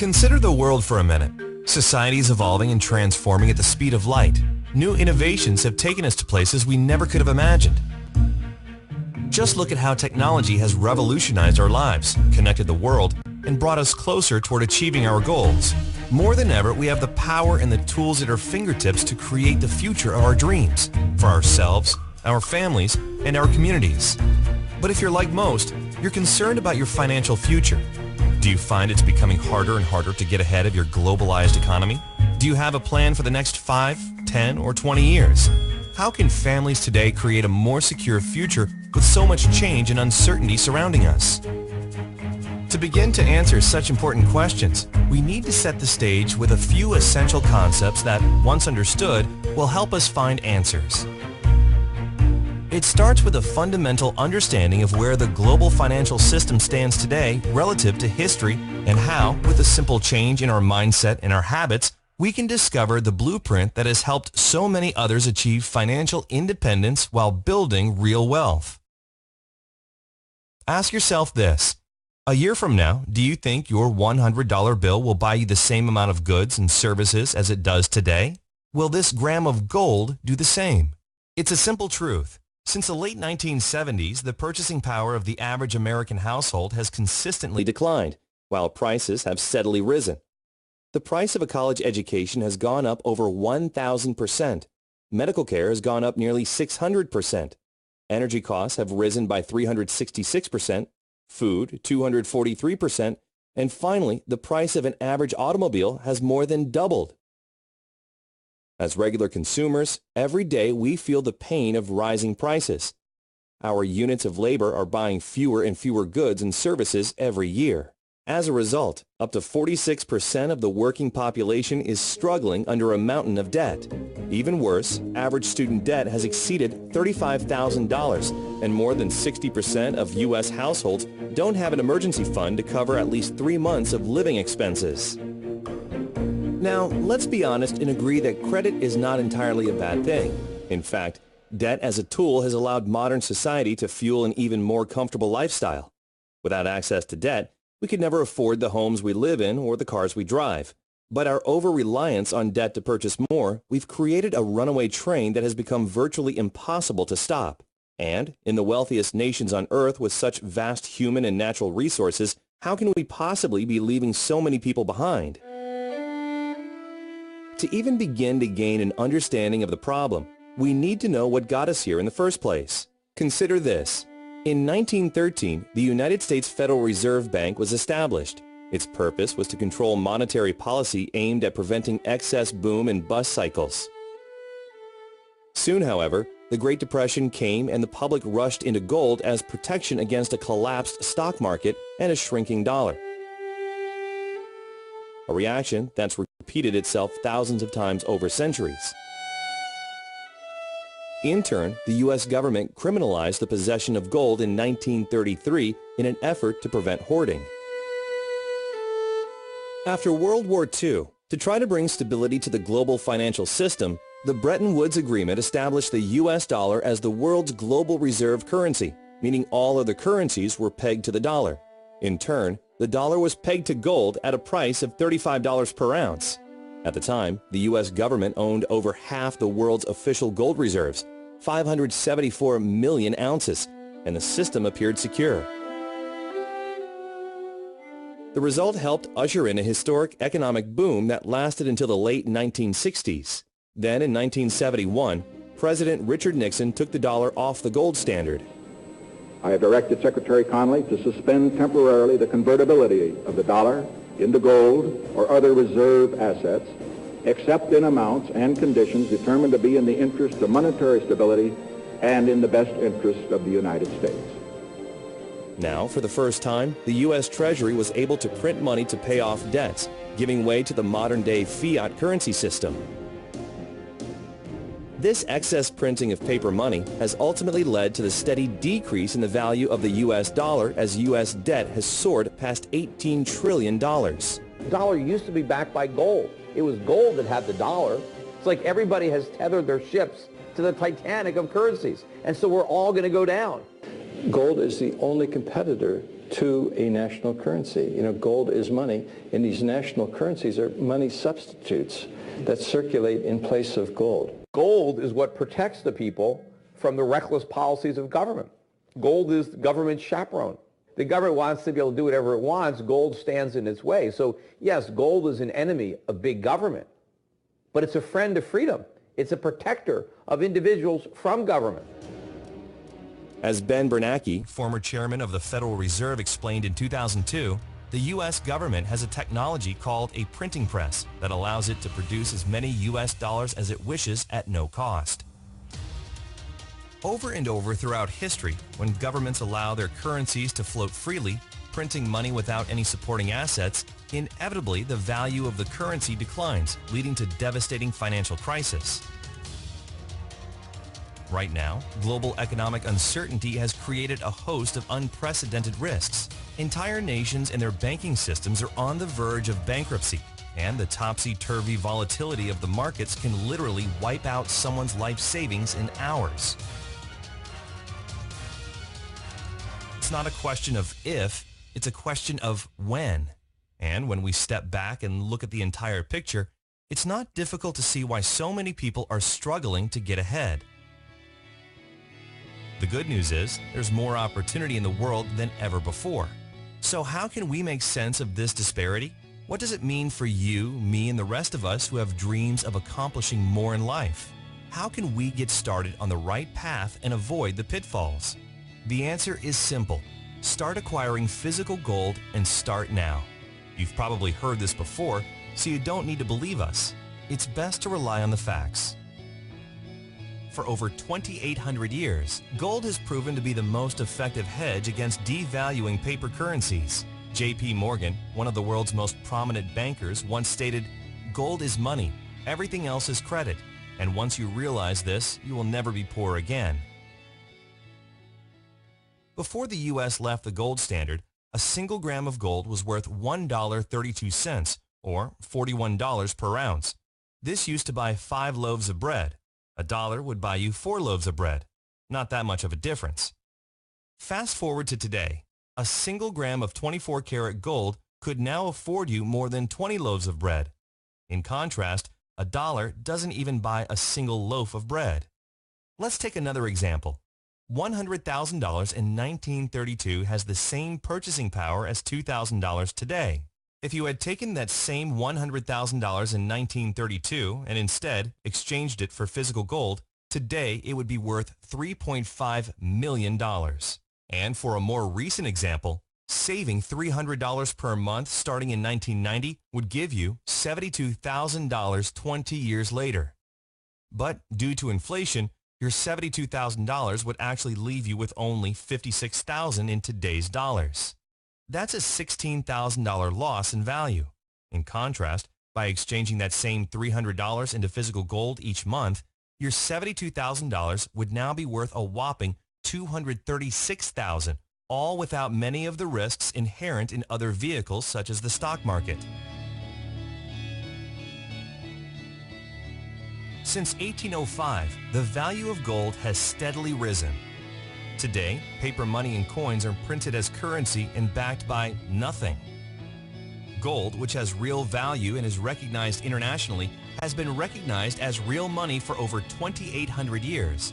Consider the world for a minute. Society is evolving and transforming at the speed of light. New innovations have taken us to places we never could have imagined. Just look at how technology has revolutionized our lives, connected the world, and brought us closer toward achieving our goals. More than ever, we have the power and the tools at our fingertips to create the future of our dreams, for ourselves, our families, and our communities. But if you're like most, you're concerned about your financial future. Do you find it's becoming harder and harder to get ahead of your globalized economy? Do you have a plan for the next 5, 10, or 20 years? How can families today create a more secure future with so much change and uncertainty surrounding us? To begin to answer such important questions, we need to set the stage with a few essential concepts that, once understood, will help us find answers. It starts with a fundamental understanding of where the global financial system stands today relative to history and how, with a simple change in our mindset and our habits, we can discover the blueprint that has helped so many others achieve financial independence while building real wealth. Ask yourself this. A year from now, do you think your $100 bill will buy you the same amount of goods and services as it does today? Will this gram of gold do the same? It's a simple truth. Since the late 1970s, the purchasing power of the average American household has consistently declined, while prices have steadily risen. The price of a college education has gone up over 1,000%. Medical care has gone up nearly 600%. Energy costs have risen by 366%, food 243%, and finally, the price of an average automobile has more than doubled. As regular consumers, every day we feel the pain of rising prices. Our units of labor are buying fewer and fewer goods and services every year. As a result, up to 46% of the working population is struggling under a mountain of debt. Even worse, average student debt has exceeded $35,000, and more than 60% of U.S. households don't have an emergency fund to cover at least 3 months of living expenses. Now, let's be honest and agree that credit is not entirely a bad thing. In fact, debt as a tool has allowed modern society to fuel an even more comfortable lifestyle. Without access to debt, we could never afford the homes we live in or the cars we drive. But our over-reliance on debt to purchase more, we've created a runaway train that has become virtually impossible to stop. And, in the wealthiest nations on earth with such vast human and natural resources, how can we possibly be leaving so many people behind? To even begin to gain an understanding of the problem, we need to know what got us here in the first place. Consider this. In 1913, the United States Federal Reserve Bank was established. Its purpose was to control monetary policy aimed at preventing excess boom and bust cycles. Soon, however, the Great Depression came and the public rushed into gold as protection against a collapsed stock market and a shrinking dollar. A reaction that's repeated itself thousands of times over centuries. In turn, the U.S. government criminalized the possession of gold in 1933 in an effort to prevent hoarding. After World War II, to try to bring stability to the global financial system, the Bretton Woods Agreement established the U.S. dollar as the world's global reserve currency, meaning all other currencies were pegged to the dollar. In turn, the dollar was pegged to gold at a price of $35 per ounce. At the time, the U.S. government owned over half the world's official gold reserves, 574 million ounces, and the system appeared secure. The result helped usher in a historic economic boom that lasted until the late 1960s. Then, in 1971, President Richard Nixon took the dollar off the gold standard. I have directed Secretary Connally to suspend temporarily the convertibility of the dollar into gold or other reserve assets, except in amounts and conditions determined to be in the interest of monetary stability and in the best interest of the United States. Now, for the first time, the U.S. Treasury was able to print money to pay off debts, giving way to the modern-day fiat currency system. This excess printing of paper money has ultimately led to the steady decrease in the value of the U.S. dollar as U.S. debt has soared past $18 trillion. The dollar used to be backed by gold. It was gold that had the dollar. It's like everybody has tethered their ships to the Titanic of currencies, and so we're all going to go down. Gold is the only competitor to a national currency. You know, gold is money, and these national currencies are money substitutes that circulate in place of gold. Gold is what protects the people from the reckless policies of government. Gold is the government's chaperone. The government wants to be able to do whatever it wants. Gold stands in its way. So yes, gold is an enemy of big government, but it's a friend of freedom. It's a protector of individuals from government. As Ben Bernanke, former chairman of the Federal Reserve, explained in 2002, the U.S. government has a technology called a printing press that allows it to produce as many U.S. dollars as it wishes at no cost. Over and over throughout history, when governments allow their currencies to float freely, printing money without any supporting assets, inevitably the value of the currency declines, leading to devastating financial crisis. Right now, global economic uncertainty has created a host of unprecedented risks. Entire nations and their banking systems are on the verge of bankruptcy, and the topsy-turvy volatility of the markets can literally wipe out someone's life savings in hours. It's not a question of if, it's a question of when. And when we step back and look at the entire picture, it's not difficult to see why so many people are struggling to get ahead. The good news is, there's more opportunity in the world than ever before. So how can we make sense of this disparity? What does it mean for you, me, and the rest of us who have dreams of accomplishing more in life? How can we get started on the right path and avoid the pitfalls? The answer is simple. Start acquiring physical gold and start now. You've probably heard this before, so you don't need to believe us. It's best to rely on the facts. For over 2,800 years, gold has proven to be the most effective hedge against devaluing paper currencies. J.P. Morgan, one of the world's most prominent bankers, once stated, "Gold is money, everything else is credit, and once you realize this, you will never be poor again." Before the U.S. left the gold standard, a single gram of gold was worth $1.32, or $41 per ounce. This used to buy 5 loaves of bread. $1 would buy you 4 loaves of bread. Not that much of a difference. Fast forward to today. A single gram of 24-karat gold could now afford you more than 20 loaves of bread. In contrast, $1 doesn't even buy a single loaf of bread. Let's take another example. $100,000 in 1932 has the same purchasing power as $2,000 today. If you had taken that same $100,000 in 1932 and instead exchanged it for physical gold, today it would be worth $3.5 million. And for a more recent example, saving $300 per month starting in 1990 would give you $72,000 20 years later. But due to inflation, your $72,000 would actually leave you with only $56,000 in today's dollars. That's a $16,000 loss in value. In contrast, by exchanging that same $300 into physical gold each month, your $72,000 would now be worth a whopping $236,000, all without many of the risks inherent in other vehicles such as the stock market. Since 1805, the value of gold has steadily risen. Today, paper money and coins are printed as currency and backed by nothing. Gold, which has real value and is recognized internationally, has been recognized as real money for over 2,800 years.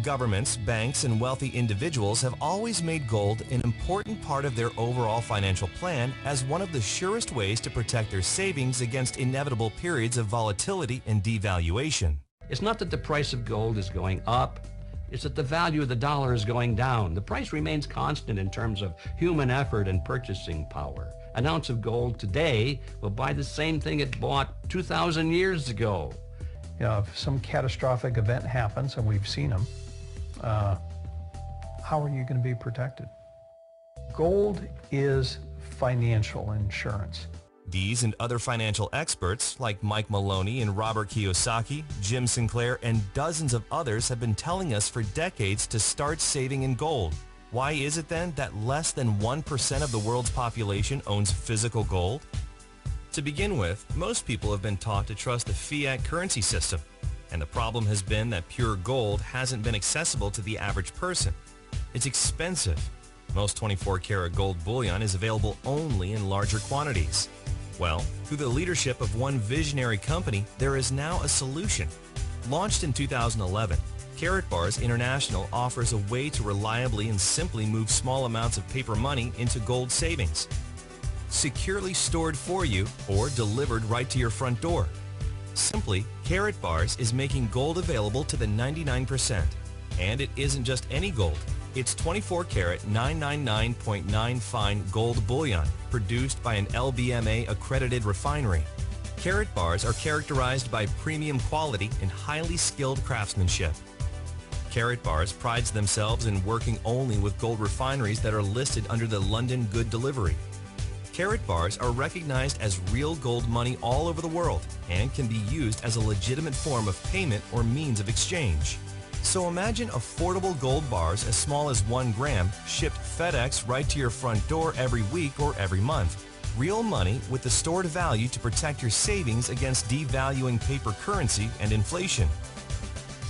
Governments, banks, and wealthy individuals have always made gold an important part of their overall financial plan as one of the surest ways to protect their savings against inevitable periods of volatility and devaluation. It's not that the price of gold is going up. It's that the value of the dollar is going down. The price remains constant in terms of human effort and purchasing power. An ounce of gold today will buy the same thing it bought 2,000 years ago. You know, if some catastrophic event happens, and we've seen them, how are you going to be protected? Gold is financial insurance. These and other financial experts like Mike Maloney and Robert Kiyosaki, Jim Sinclair, and dozens of others have been telling us for decades to start saving in gold. Why is it then that less than 1% of the world's population owns physical gold? To begin with, most people have been taught to trust the fiat currency system, and the problem has been that pure gold hasn't been accessible to the average person. It's expensive. Most 24-karat gold bullion is available only in larger quantities. Well, through the leadership of one visionary company, there is now a solution. Launched in 2011, Karatbars International offers a way to reliably and simply move small amounts of paper money into gold savings. Securely stored for you or delivered right to your front door. Simply, Karatbars is making gold available to the 99%. And it isn't just any gold. It's 24-karat 999.9 fine gold bullion produced by an LBMA-accredited refinery. Karatbars are characterized by premium quality and highly skilled craftsmanship. Karatbars prides themselves in working only with gold refineries that are listed under the London Good Delivery. Karatbars are recognized as real gold money all over the world and can be used as a legitimate form of payment or means of exchange. So imagine affordable gold bars as small as 1 gram shipped FedEx right to your front door every week or every month. Real money with the stored value to protect your savings against devaluing paper currency and inflation.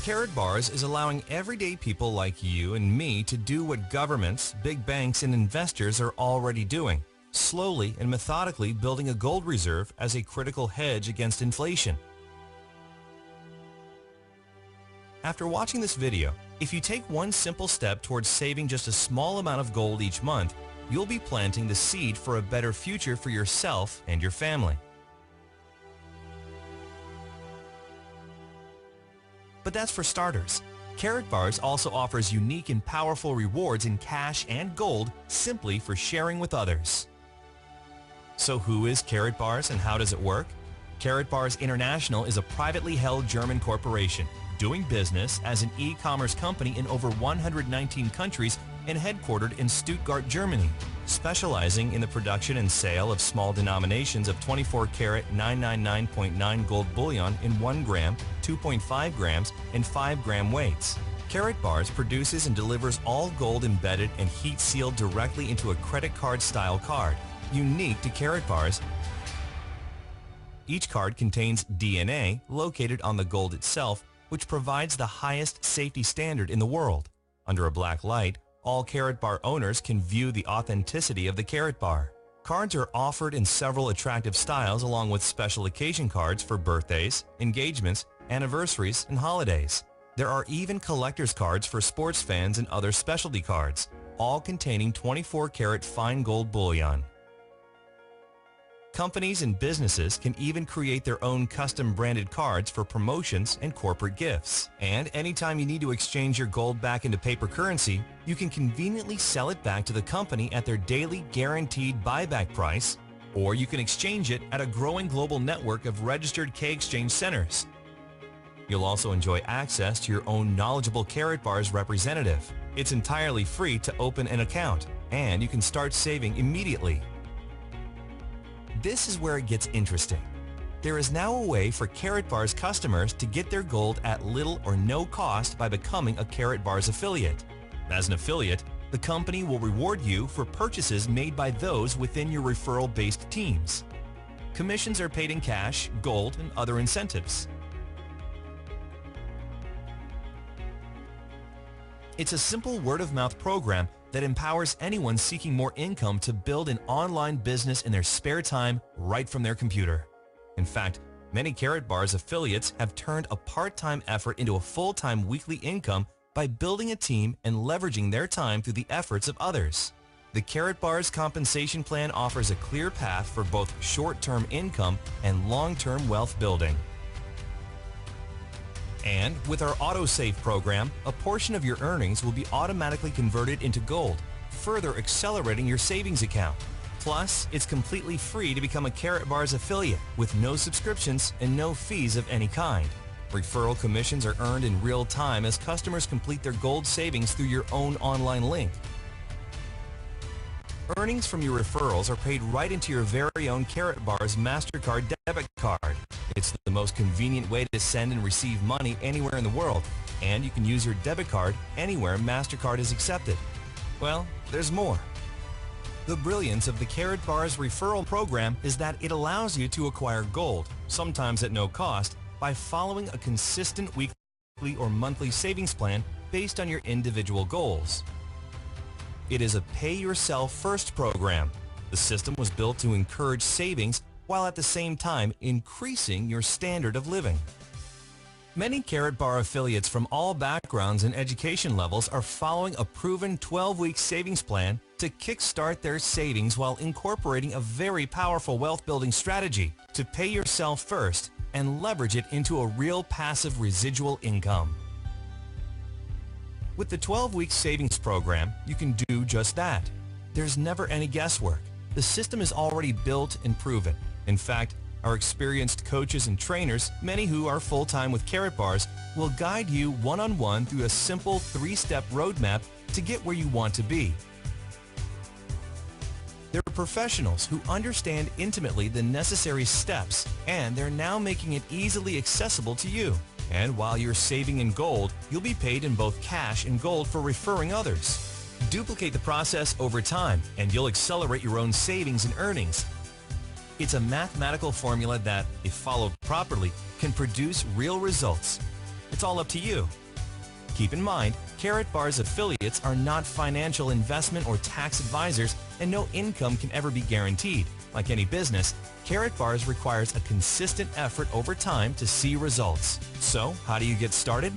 Karatbars is allowing everyday people like you and me to do what governments, big banks, and investors are already doing, slowly and methodically building a gold reserve as a critical hedge against inflation. After watching this video, if you take one simple step towards saving just a small amount of gold each month, you'll be planting the seed for a better future for yourself and your family. But that's for starters. Karatbars also offers unique and powerful rewards in cash and gold simply for sharing with others. So who is Karatbars and how does it work? Karatbars International is a privately held German corporation doing business as an e-commerce company in over 119 countries and headquartered in Stuttgart, Germany, specializing in the production and sale of small denominations of 24-karat 999.9 gold bullion in 1 gram, 2.5 grams, and 5-gram weights. Karatbars produces and delivers all gold embedded and heat-sealed directly into a credit card-style card, unique to Karatbars. Each card contains DNA located on the gold itself, which provides the highest safety standard in the world. Under a black light, all Karatbar owners can view the authenticity of the Karatbar. Cards are offered in several attractive styles along with special occasion cards for birthdays, engagements, anniversaries, and holidays. There are even collector's cards for sports fans and other specialty cards, all containing 24-karat fine gold bullion. Companies and businesses can even create their own custom branded cards for promotions and corporate gifts. And anytime you need to exchange your gold back into paper currency, you can conveniently sell it back to the company at their daily guaranteed buyback price, or you can exchange it at a growing global network of registered K-exchange centers. You'll also enjoy access to your own knowledgeable Karatbars representative. It's entirely free to open an account, and you can start saving immediately. This is where it gets interesting. There is now a way for Karatbars customers to get their gold at little or no cost by becoming a Karatbars affiliate. As an affiliate, the company will reward you for purchases made by those within your referral-based teams. Commissions are paid in cash, gold, and other incentives. It's a simple word-of-mouth program that empowers anyone seeking more income to build an online business in their spare time right from their computer. In fact, many Karatbars affiliates have turned a part-time effort into a full-time weekly income by building a team and leveraging their time through the efforts of others. The Karatbars compensation plan offers a clear path for both short-term income and long-term wealth building. And with our AutoSave program, a portion of your earnings will be automatically converted into gold, further accelerating your savings account. Plus, it's completely free to become a Karatbars affiliate with no subscriptions and no fees of any kind. Referral commissions are earned in real time as customers complete their gold savings through your own online link. Earnings from your referrals are paid right into your very own Karatbars Mastercard debit card. It's the most convenient way to send and receive money anywhere in the world, and you can use your debit card anywhere Mastercard is accepted. Well, there's more. The brilliance of the Karatbars referral program is that it allows you to acquire gold, sometimes at no cost, by following a consistent weekly or monthly savings plan based on your individual goals. It is a pay-yourself-first program. The system was built to encourage savings while at the same time increasing your standard of living. Many Karatbar affiliates from all backgrounds and education levels are following a proven 12-week savings plan to kickstart their savings while incorporating a very powerful wealth-building strategy to pay yourself first and leverage it into a real passive residual income. With the 12-week savings program, you can do just that. There's never any guesswork. The system is already built and proven. In fact, our experienced coaches and trainers, many who are full-time with Karatbars, will guide you one-on-one through a simple 3-step roadmap to get where you want to be. They're professionals who understand intimately the necessary steps, and they're now making it easily accessible to you. And while you're saving in gold, you'll be paid in both cash and gold for referring others. Duplicate the process over time, and you'll accelerate your own savings and earnings. It's a mathematical formula that, if followed properly, can produce real results. It's all up to you. Keep in mind, Karatbars affiliates are not financial investment or tax advisors, and no income can ever be guaranteed. Like any business, Karatbars requires a consistent effort over time to see results. So, how do you get started?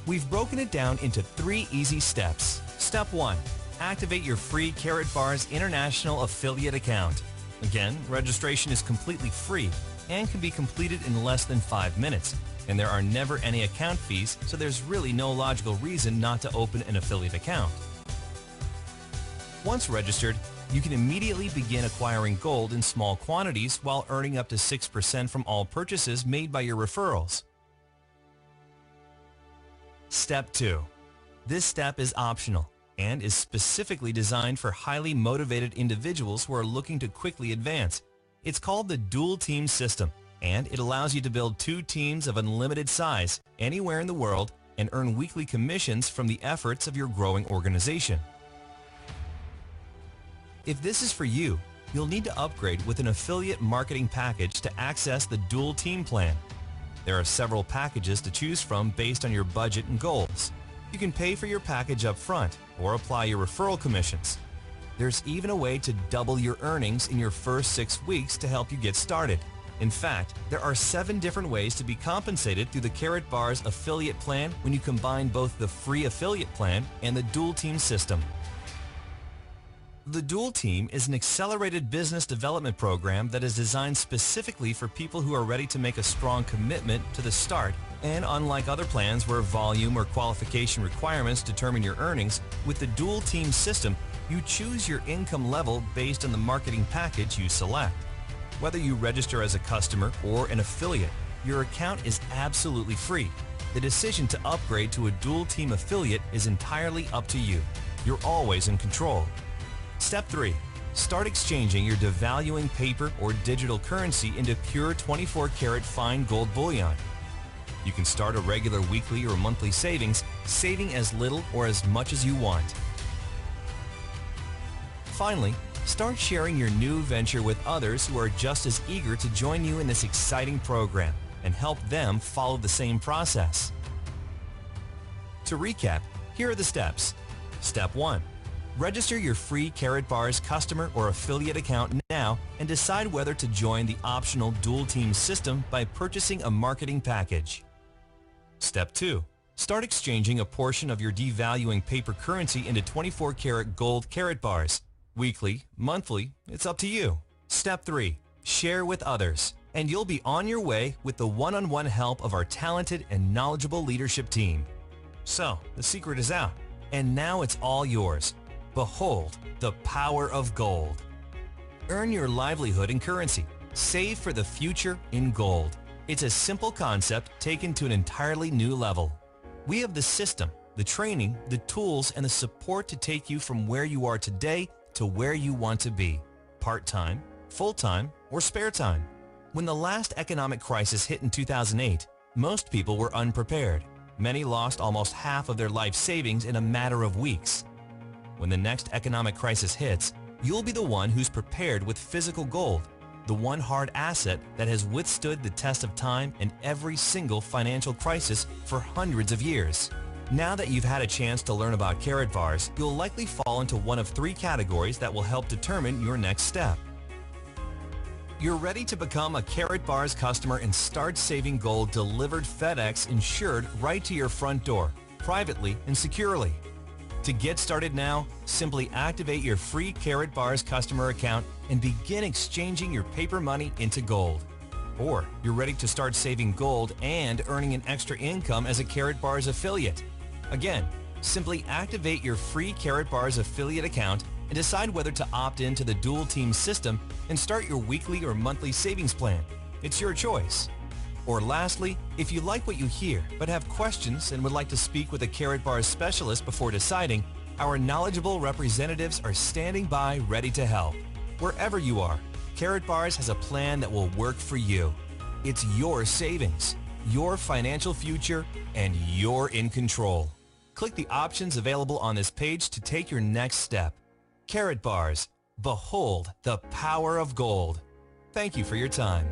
We've broken it down into 3 easy steps. Step 1. Activate your free Karatbars International Affiliate account. Again, registration is completely free and can be completed in less than 5 minutes. And there are never any account fees, so there's really no logical reason not to open an affiliate account. Once registered, you can immediately begin acquiring gold in small quantities while earning up to 6% from all purchases made by your referrals. Step 2. This step is optional and is specifically designed for highly motivated individuals who are looking to quickly advance. It's called the dual team system, and it allows you to build 2 teams of unlimited size anywhere in the world and earn weekly commissions from the efforts of your growing organization. If this is for you, you'll need to upgrade with an affiliate marketing package to access the dual team plan. There are several packages to choose from based on your budget and goals. You can pay for your package up front or apply your referral commissions. There's even a way to double your earnings in your first 6 weeks to help you get started. In fact, there are 7 different ways to be compensated through the Karatbars affiliate plan when you combine both the free affiliate plan and the dual team system. The Dual Team is an accelerated business development program that is designed specifically for people who are ready to make a strong commitment to the start, and unlike other plans where volume or qualification requirements determine your earnings, with the Dual Team system, you choose your income level based on the marketing package you select. Whether you register as a customer or an affiliate, your account is absolutely free. The decision to upgrade to a Dual Team affiliate is entirely up to you. You're always in control. Step 3. Start exchanging your devaluing paper or digital currency into pure 24-karat fine gold bullion. You can start a regular weekly or monthly savings, saving as little or as much as you want. Finally, start sharing your new venture with others who are just as eager to join you in this exciting program and help them follow the same process. To recap, here are the steps. Step 1. Register your free Karatbars customer or affiliate account now and decide whether to join the optional Dual Team system by purchasing a marketing package. Step 2. Start exchanging a portion of your devaluing paper currency into 24-karat gold Karatbars. Weekly, monthly, it's up to you. Step 3. Share with others, and you'll be on your way with the one-on-one help of our talented and knowledgeable leadership team. So, the secret is out, and now it's all yours. Behold the power of gold. Earn your livelihood in currency. Save for the future in gold. It's a simple concept taken to an entirely new level. We have the system, the training, the tools, and the support to take you from where you are today to where you want to be. Part-time, full-time, or spare time. When the last economic crisis hit in 2008, most people were unprepared. Many lost almost half of their life savings in a matter of weeks. When the next economic crisis hits, you'll be the one who's prepared with physical gold, the one hard asset that has withstood the test of time and every single financial crisis for hundreds of years. Now that you've had a chance to learn about Karatbars, you'll likely fall into one of 3 categories that will help determine your next step. You're ready to become a Karatbars customer and start saving gold delivered FedEx insured right to your front door, privately and securely. To get started now, simply activate your free Karatbars customer account and begin exchanging your paper money into gold. Or you're ready to start saving gold and earning an extra income as a Karatbars affiliate. Again, simply activate your free Karatbars affiliate account and decide whether to opt into the dual team system and start your weekly or monthly savings plan. It's your choice. Or lastly, if you like what you hear but have questions and would like to speak with a Karatbars specialist before deciding, our knowledgeable representatives are standing by ready to help. Wherever you are, Karatbars has a plan that will work for you. It's your savings, your financial future, and you're in control. Click the options available on this page to take your next step. Karatbars, behold the power of gold. Thank you for your time.